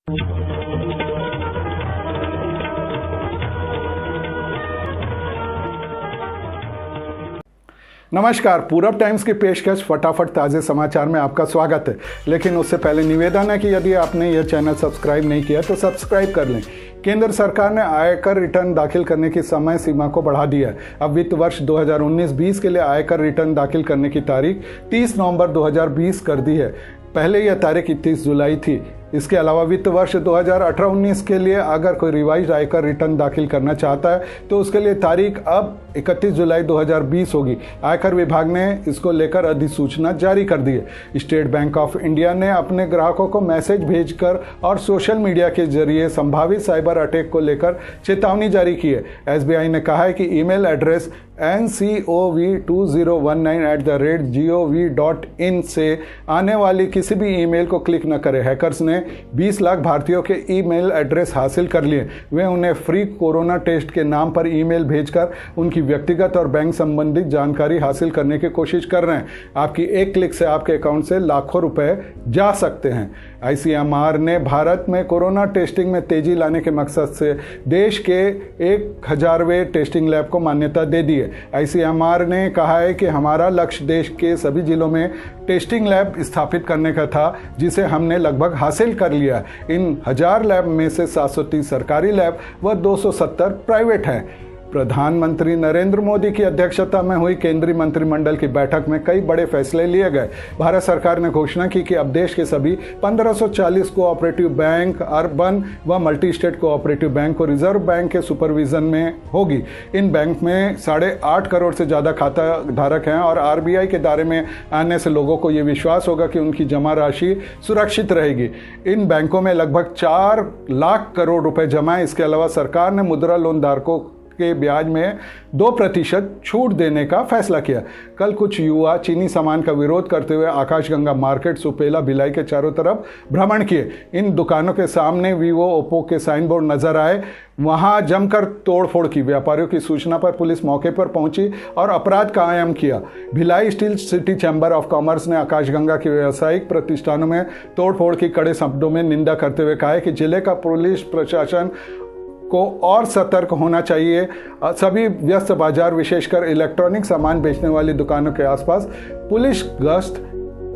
नमस्कार, पूरब टाइम्स की पेशकश फटाफट ताज़े समाचार में आपका स्वागत है। लेकिन उससे पहले निवेदन है कि यदि आपने यह चैनल सब्सक्राइब नहीं किया तो सब्सक्राइब कर लें। केंद्र सरकार ने आयकर रिटर्न दाखिल करने की समय सीमा को बढ़ा दिया है। अब वित्त वर्ष 2019-20 के लिए आयकर रिटर्न दाखिल करने की तारीख 30 नवंबर 2020 कर दी है। पहले यह तारीख 31 जुलाई थी। इसके अलावा वित्त वर्ष 2018-19 के लिए अगर कोई रिवाइज आयकर रिटर्न दाखिल करना चाहता है तो उसके लिए तारीख अब 31 जुलाई 2020 होगी। आयकर विभाग ने इसको लेकर अधिसूचना जारी कर दी है। स्टेट बैंक ऑफ इंडिया ने अपने ग्राहकों को मैसेज भेजकर और सोशल मीडिया के जरिए संभावित साइबर अटैक को लेकर चेतावनी जारी की है। एसबीआई ने कहा है कि ईमेल एड्रेस ncov2019@gov.in से आने वाली किसी भी ईमेल को क्लिक न करें। हैकर्स ने 20 लाख भारतीयों के ईमेल एड्रेस हासिल कर लिए। वे उन्हें फ्री कोरोना टेस्ट के नाम पर ईमेल भेजकर उनकी व्यक्तिगत और बैंक संबंधित जानकारी हासिल करने की कोशिश कर रहे हैं। आपकी एक क्लिक से आपके अकाउंट से लाखों रुपए जा सकते हैं। आईसीएमआर ने भारत में कोरोना टेस्टिंग में तेजी लाने के मकसद से देश के 1000वें टेस्टिंग लैब को मान्यता दे दी है। आईसीएमआर ने कहा है कि हमारा लक्ष्य देश के सभी जिलों में टेस्टिंग लैब स्थापित करने का था, जिसे हमने लगभग हासिल कर लिया। इन 1000 लैब में से 730 सरकारी लैब व 270 प्राइवेट हैं। प्रधानमंत्री नरेंद्र मोदी की अध्यक्षता में हुई केंद्रीय मंत्रिमंडल की बैठक में कई बड़े फैसले लिए गए। भारत सरकार ने घोषणा की कि अब देश के सभी 1540 कोऑपरेटिव बैंक, अर्बन व मल्टी स्टेट कोऑपरेटिव बैंक को रिजर्व बैंक के सुपरविजन में होगी। इन बैंक में 8.5 करोड़ से ज़्यादा खाता धारक हैं और आरबीआई के दायरे में आने से लोगों को ये विश्वास होगा कि उनकी जमा राशि सुरक्षित रहेगी। इन बैंकों में लगभग 4 लाख करोड़ रुपए जमा है। इसके अलावा सरकार ने मुद्रा लोन धारकों के ब्याज में 2% छूट देने का फैसला किया। कल कुछ युवा चीनी सामान का विरोध करते हुए आकाशगंगा मार्केट, सुपेला, भिलाई के चारों तरफ भ्रमण किए। इन दुकानों के सामने वीवो, ओप्पो के साइन बोर्ड नजर आए। वहां जमकर तोड़फोड़ की। व्यापारियों की सूचना पर पुलिस मौके पर पहुंची और अपराध कायम किया। Bhilai steel city chamber of commerce ने आकाशगंगा के व्यवसायिक प्रतिष्ठानों में तोड़फोड़ की कड़े शब्दों में निंदा करते हुए कहा है कि जिले का पुलिस प्रशासन को और सतर्क होना चाहिए। सभी व्यस्त बाजार, विशेषकर इलेक्ट्रॉनिक सामान बेचने वाली दुकानों के आसपास पुलिस गश्त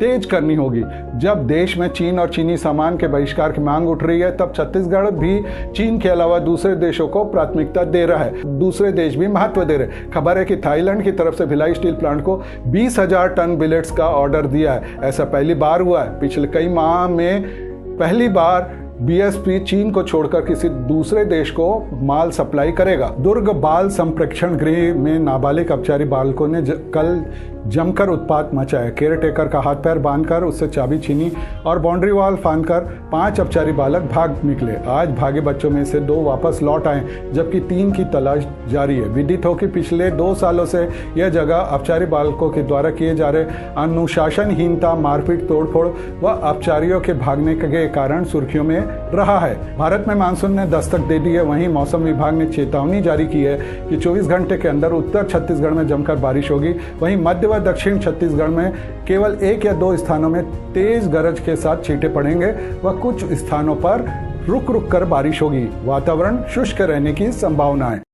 तेज करनी होगी। जब देश में चीन और चीनी सामान के बहिष्कार की मांग उठ रही है, तब छत्तीसगढ़ भी चीन के अलावा दूसरे देशों को प्राथमिकता दे रहा है। दूसरे देश भी महत्व दे रहे हैं। खबर है कि थाईलैंड की तरफ से भिलाई स्टील प्लांट को 20,000 टन बिलेट्स का ऑर्डर दिया है। ऐसा पहली बार हुआ है। पिछले कई माह में पहली बार बीएसपी चीन को छोड़कर किसी दूसरे देश को माल सप्लाई करेगा। दुर्ग बाल संप्रेक्षण गृह में नाबालिग अपचारी बालकों ने कल जमकर उत्पात मचाया। केयरटेकर का हाथ पैर बांधकर उससे चाबी छीनी और बाउंड्री वॉल फांदकर 5 अपचारी बालक भाग निकले। आज भागे बच्चों में से 2 वापस लौट आए, जबकि 3 की तलाश जारी है। विदित हो कि पिछले 2 सालों से यह जगह अपचारी बालकों के द्वारा किए जा रहे अनुशासनहीनता, मारपीट, तोड़फोड़ व अपचारियों के भागने के कारण सुर्खियों में रहा है। भारत में मानसून ने दस्तक दे दी है। वहीं मौसम विभाग ने चेतावनी जारी की है कि 24 घंटे के अंदर उत्तर छत्तीसगढ़ में जमकर बारिश होगी। वहीं मध्य व दक्षिण छत्तीसगढ़ में केवल 1 या 2 स्थानों में तेज गरज के साथ छींटे पड़ेंगे व कुछ स्थानों पर रुक रुक कर बारिश होगी। वातावरण शुष्क रहने की संभावना है।